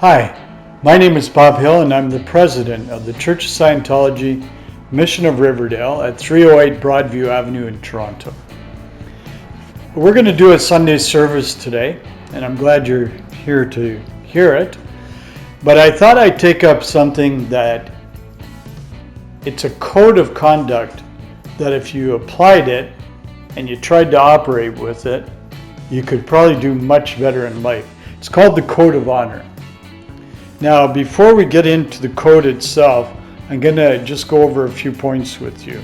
Hi, my name is Bob Hill and I'm the president of the Church of Scientology, Mission of Riverdale at 308 Broadview Avenue in Toronto. We're going to do a Sunday service today, and I'm glad you're here to hear it. But I thought I'd take up something that it's a code of conduct that if you applied it and you tried to operate with it, you could probably do much better in life. It's called the Code of Honor. Now, before we get into the code itself, I'm going to just go over a few points with you.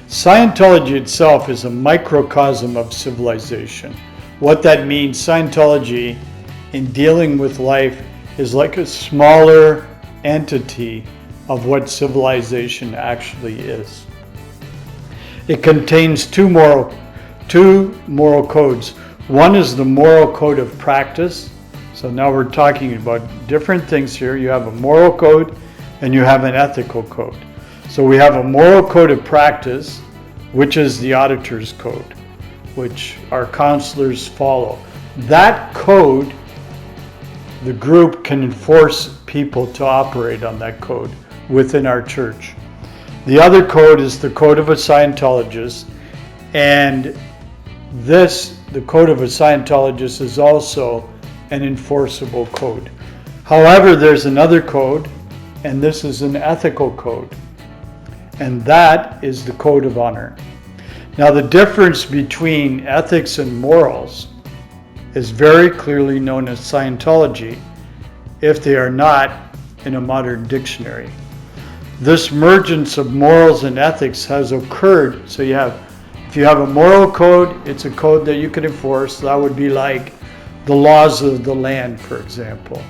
Scientology itself is a microcosm of civilization. What that means, Scientology, in dealing with life, is like a smaller entity of what civilization actually is. It contains two moral codes. One is the moral code of practice. So now we're talking about different things here. You have a moral code and you have an ethical code. So we have a moral code of practice, which is the auditor's code, which our counselors follow. That code, the group can enforce people to operate on that code within our church. The other code is the code of a Scientologist, and the code of a Scientologist is also an enforceable code. However, there's another code, and this is an ethical code, and that is the Code of Honor. Now, the difference between ethics and morals is very clearly known as Scientology, if they are not in a modern dictionary. This mergence of morals and ethics has occurred. So if you have a moral code, it's a code that you can enforce. That would be like the laws of the land, for example.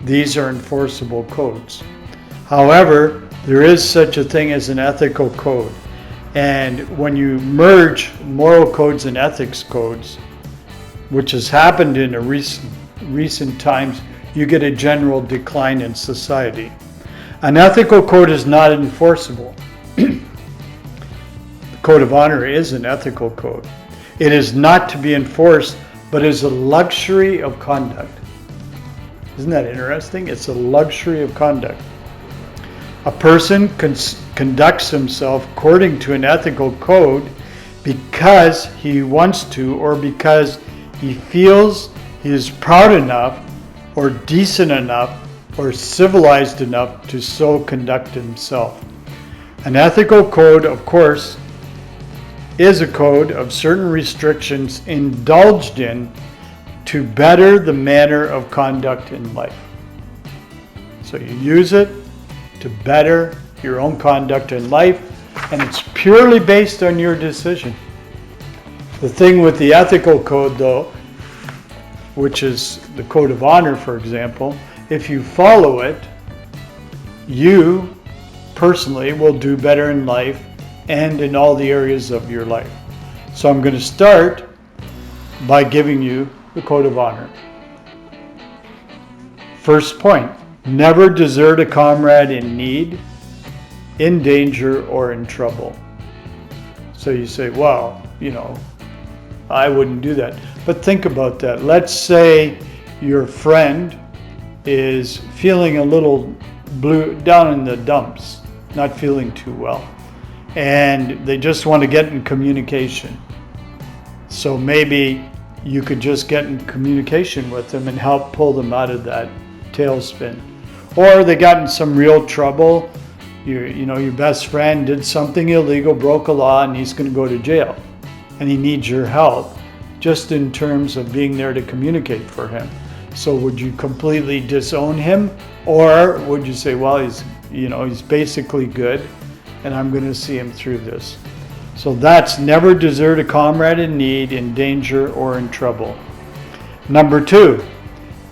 These are enforceable codes. However, there is such a thing as an ethical code. And when you merge moral codes and ethics codes, which has happened in a recent times, you get a general decline in society. An ethical code is not enforceable. The Code of Honor is an ethical code. It is not to be enforced, but is a luxury of conduct. Isn't that interesting? It's a luxury of conduct. A person conducts himself according to an ethical code because he wants to, or because he feels he is proud enough or decent enough or civilized enough to so conduct himself. An ethical code, of course, is a code of certain restrictions indulged in to better the manner of conduct in life. So you use it to better your own conduct in life, and it's purely based on your decision. The thing with the ethical code, though, which is the Code of Honor, for example, if you follow it, you personally will do better in life and in all the areas of your life. So I'm going to start by giving you the Code of Honor. First point, never desert a comrade in need, in danger, or in trouble. So you say, well, I wouldn't do that. But think about that. Let's say your friend is feeling a little blue, down in the dumps, not feeling too well, and they just want to get in communication. So maybe you could just get in communication with them and help pull them out of that tailspin. Or they got in some real trouble. Your best friend did something illegal, broke a law, and he's going to go to jail. And he needs your help, just in terms of being there to communicate for him. So would you completely disown him? Or would you say, well, he's basically good, and I'm going to see him through this? So that's never desert a comrade in need, in danger, or in trouble. Number 2,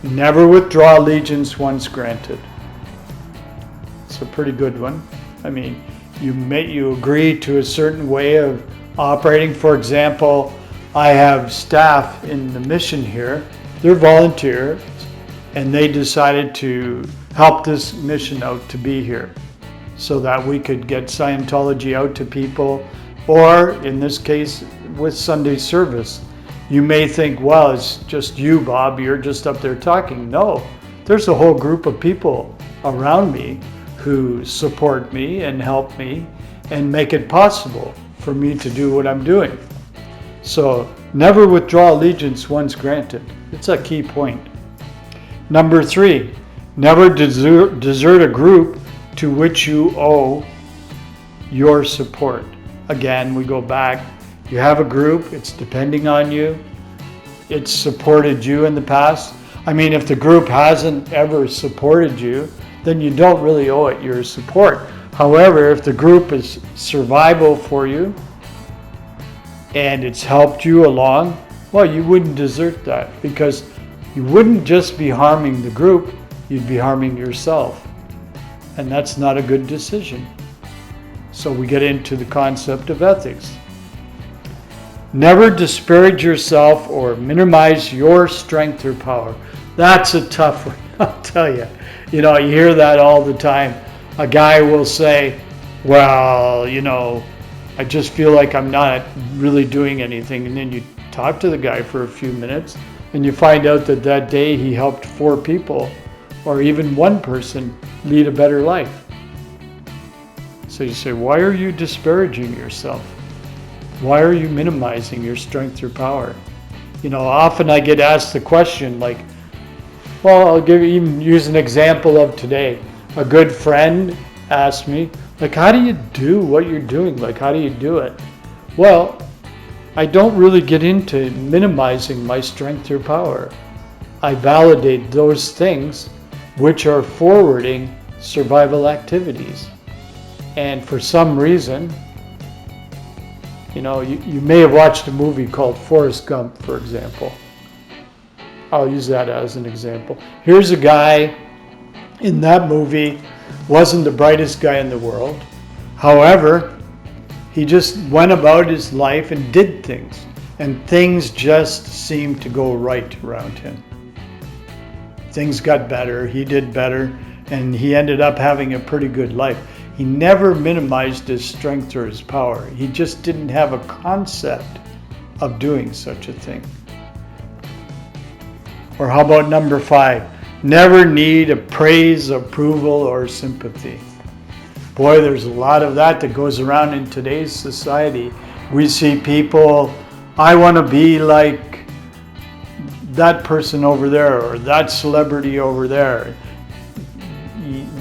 never withdraw allegiance once granted. It's a pretty good one. I mean, you agree to a certain way of operating. For example, I have staff in the mission here. They're volunteers, and they decided to help this mission out to be here so that we could get Scientology out to people, or in this case, with Sunday service. You may think, well, it's just you, Bob, you're just up there talking. No, there's a whole group of people around me who support me and help me and make it possible for me to do what I'm doing. So never withdraw allegiance once granted. It's a key point. Number 3, never desert a group to which you owe your support. Again, we go back. You have a group, it's depending on you. It's supported you in the past. I mean, if the group hasn't ever supported you, then you don't really owe it your support. However, if the group is survival for you and it's helped you along, well, you wouldn't desert that, because you wouldn't just be harming the group, you'd be harming yourself. And that's not a good decision. So we get into the concept of ethics. Never disparage yourself or minimize your strength or power. That's a tough one, I'll tell you. You know, you hear that all the time. A guy will say, well, you know, I just feel like I'm not really doing anything. And then you talk to the guy for a few minutes and you find out that that day he helped 4 people or even 1 person lead a better life. So you say, why are you disparaging yourself? Why are you minimizing your strength or power? You know, often I get asked the question like, well, I'll use an example of today. A good friend asked me, like, how do you do what you're doing? Like, how do you do it? Well, I don't really get into minimizing my strength or power. I validate those things which are forwarding survival activities. And for some reason, you know, you may have watched a movie called Forrest Gump, for example. I'll use that as an example. Here's a guy in that movie, wasn't the brightest guy in the world. However, he just went about his life and did things. And things just seemed to go right around him. Things got better, he did better, and he ended up having a pretty good life. He never minimized his strength or his power. He just didn't have a concept of doing such a thing. Or how about number 5? Never need a praise, approval, or sympathy. Boy, there's a lot of that goes around in today's society. We see people, I want to be like that person over there or that celebrity over there.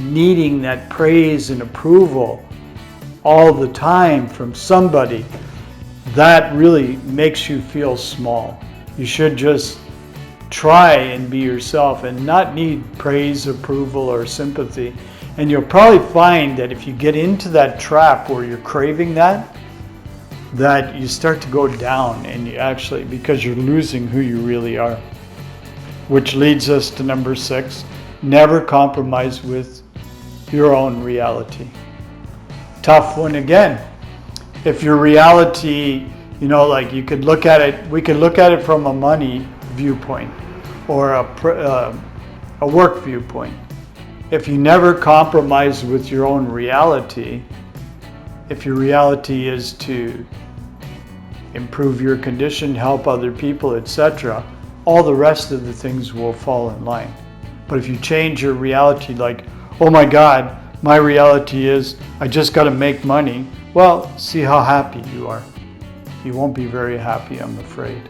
Needing that praise and approval all the time from somebody, that really makes you feel small. You should just try and be yourself and not need praise, approval, or sympathy. And you'll probably find that if you get into that trap where you're craving that you start to go down, and you actually, because you're losing who you really are. Which leads us to number 6, never compromise with your own reality. Tough one again. If your reality, you know, like you could look at it, we could look at it from a money viewpoint or a work viewpoint. If you never compromise with your own reality, if your reality is to improve your condition, help other people, etc., all the rest of the things will fall in line. But if you change your reality, like, oh my God, my reality is I just got to make money. Well, see how happy you are. You won't be very happy, I'm afraid.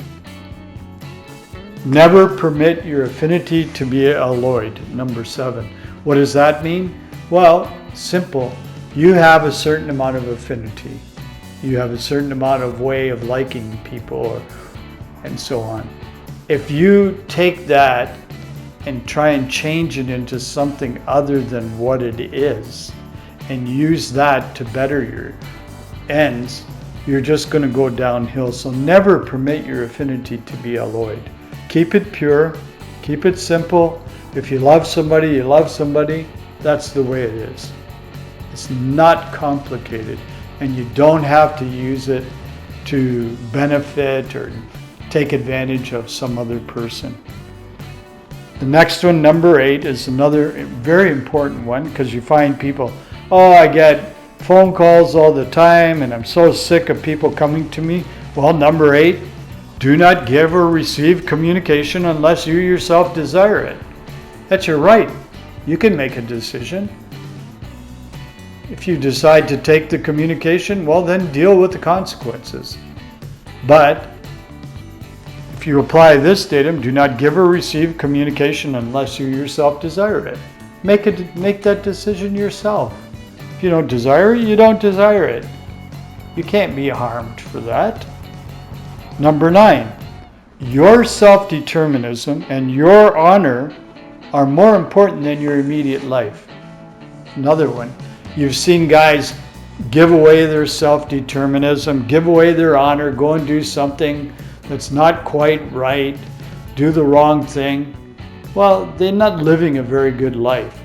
Never permit your affinity to be alloyed. Number 7. What does that mean? Well, simple. You have a certain amount of affinity. You have a certain amount of way of liking people and so on. If you take that and try and change it into something other than what it is and use that to better your ends, you're just going to go downhill. So never permit your affinity to be alloyed. Keep it pure, keep it simple. If you love somebody, you love somebody. That's the way it is. It's not complicated, and you don't have to use it to benefit or take advantage of some other person. The next one, number 8, is another very important one, because you find people, oh, I get phone calls all the time and I'm so sick of people coming to me. Well, number 8, do not give or receive communication unless you yourself desire it. That's your right. You can make a decision. If you decide to take the communication, well, then deal with the consequences. But if you apply this datum, do not give or receive communication unless you yourself desire it. Make that decision yourself. If you don't desire it, you don't desire it. You can't be harmed for that. Number 9, your self-determinism and your honor are more important than your immediate life. Another one. You've seen guys give away their self-determinism, give away their honor, go and do something that's not quite right, do the wrong thing. Well, they're not living a very good life.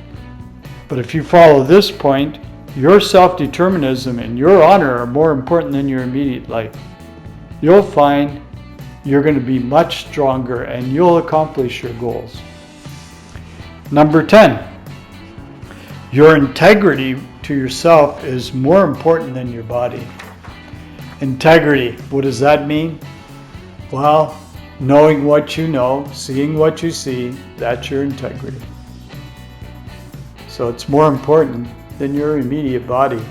But if you follow this point, your self-determinism and your honor are more important than your immediate life. You'll find you're going to be much stronger and you'll accomplish your goals. Number 10, your integrity to yourself is more important than your body. Integrity, what does that mean? Well, knowing what you know, seeing what you see, that's your integrity. So it's more important than your immediate body.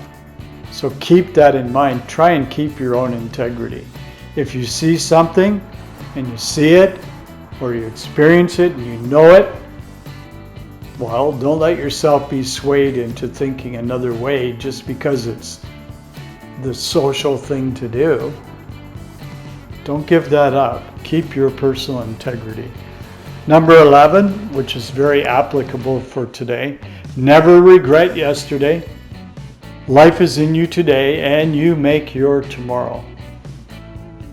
So keep that in mind. Try and keep your own integrity. If you see something and you see it, or you experience it and you know it, well, don't let yourself be swayed into thinking another way just because it's the social thing to do. Don't give that up. Keep your personal integrity. Number 11, which is very applicable for today, never regret yesterday. Life is in you today and you make your tomorrow.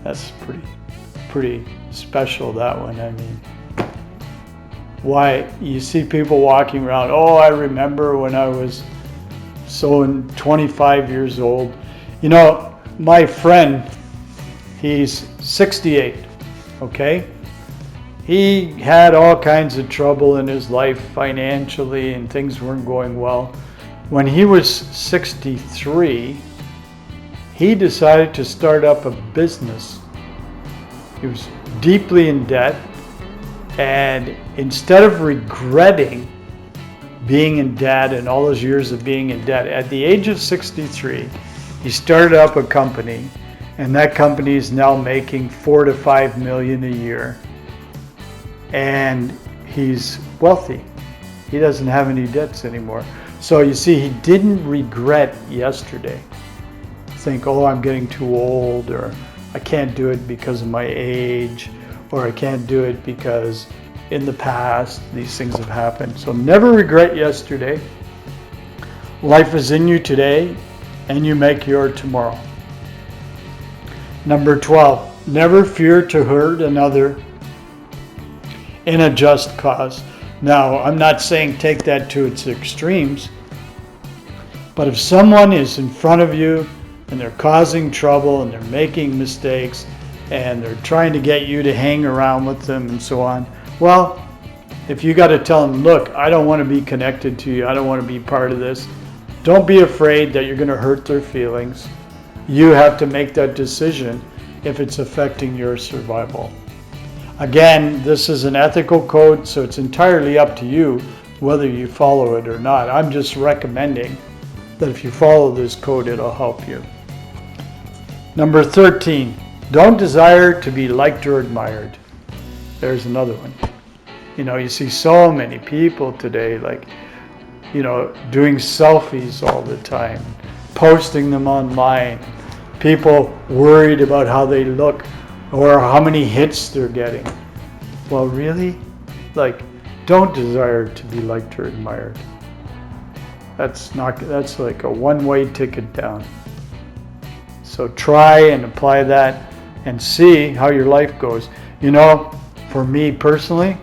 That's pretty special, that one. I mean, why you see people walking around, oh, I remember when I was 25 years old. You know, my friend, he's 68, okay? He had all kinds of trouble in his life financially and things weren't going well. When he was 63, he decided to start up a business. He was deeply in debt, and instead of regretting being in debt and all those years of being in debt, at the age of 63, he started up a company, and that company is now making $4 to $5 million a year. And he's wealthy. He doesn't have any debts anymore. So you see, he didn't regret yesterday. Think, oh, I'm getting too old, or I can't do it because of my age, or I can't do it because in the past these things have happened. So never regret yesterday. Life is in you today and you make your tomorrow. Number 12, never fear to hurt another in a just cause. Now, I'm not saying take that to its extremes, but if someone is in front of you and they're causing trouble and they're making mistakes and they're trying to get you to hang around with them and so on, well, if you got to tell them, look, I don't want to be connected to you, I don't want to be part of this, don't be afraid that you're going to hurt their feelings. You have to make that decision if it's affecting your survival. Again, this is an ethical code, so it's entirely up to you whether you follow it or not. I'm just recommending that if you follow this code, it'll help you. Number 13, don't desire to be liked or admired. There's another one. You know, you see so many people today, like, you know, doing selfies all the time, posting them online, people worried about how they look or how many hits they're getting. Well, really? Like, don't desire to be liked or admired. That's like a one-way ticket down. So try and apply that and see how your life goes. You know, for me personally,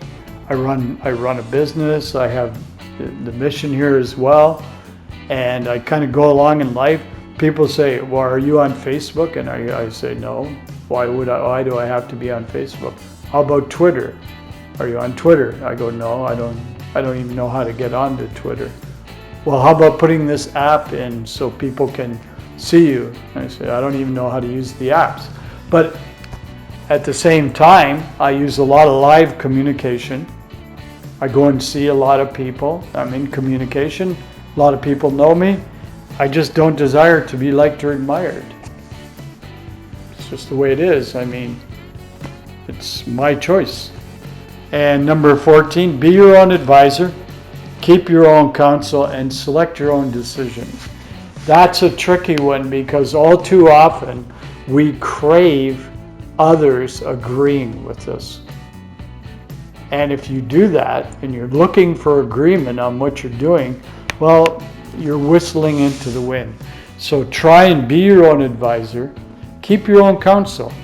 I run a business. I have the mission here as well, and I kind of go along in life. People say, well, are you on Facebook? And I say, no. Why do I have to be on Facebook? How about Twitter? Are you on Twitter? I go, no, I don't even know how to get onto Twitter. Well, how about putting this app in so people can see you? And I say, I don't even know how to use the apps. But at the same time, I use a lot of live communication. I go and see a lot of people. I'm in communication. A lot of people know me. I just don't desire to be liked or admired. It's just the way it is. I mean, it's my choice. And number 14, be your own advisor, keep your own counsel, and select your own decisions. That's a tricky one because all too often we crave others agreeing with us. And if you do that and you're looking for agreement on what you're doing, well, you're whistling into the wind. So try and be your own advisor, keep your own counsel.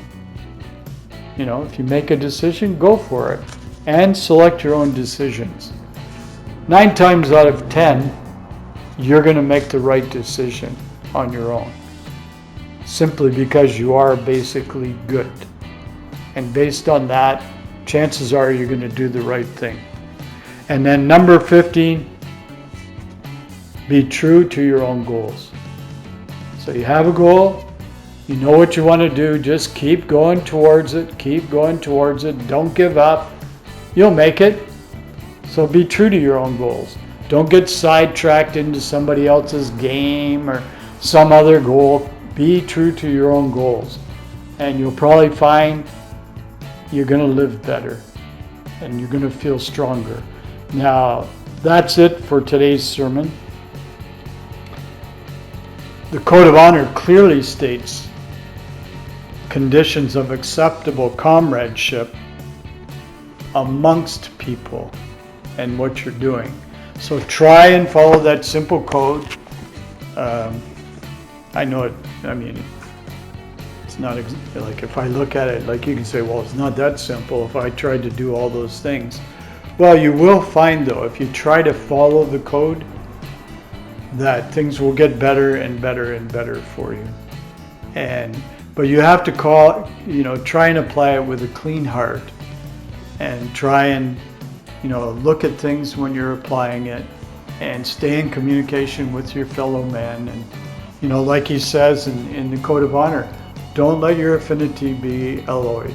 You know, if you make a decision, go for it. And select your own decisions. 9 times out of 10, you're going to make the right decision on your own. Simply because you are basically good. And based on that, chances are you're going to do the right thing. And then number 15, be true to your own goals. So you have a goal, you know what you want to do, just keep going towards it, don't give up. You'll make it. So be true to your own goals. Don't get sidetracked into somebody else's game or some other goal. Be true to your own goals. And you'll probably find you're going to live better and you're going to feel stronger. Now, that's it for today's sermon. The Code of Honor clearly states conditions of acceptable comradeship amongst people and what you're doing. So try and follow that simple code. I know it, I mean, it's not like if I look at it, like you can say, well, it's not that simple if I tried to do all those things. Well, you will find though, if you try to follow the code, that things will get better and better and better for you. But you have to try and apply it with a clean heart and try and, look at things when you're applying it and stay in communication with your fellow man. And, like he says in the Code of Honor, don't let your affinity be alloyed.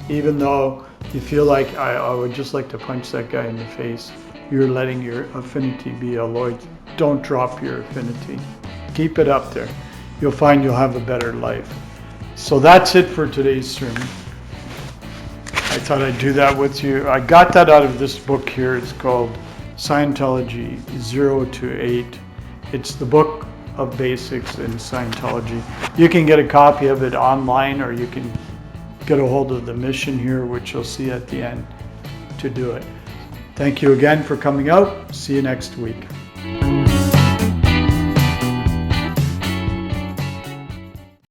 Even though you feel like, I would just like to punch that guy in the face, you're letting your affinity be alloyed. Don't drop your affinity. Keep it up there. You'll find you'll have a better life. So that's it for today's sermon. I thought I'd do that with you. I got that out of this book here. It's called Scientology 0 to 8. It's the book of basics in Scientology. You can get a copy of it online, or you can get a hold of the mission here, which you'll see at the end, to do it. Thank you again for coming out. See you next week.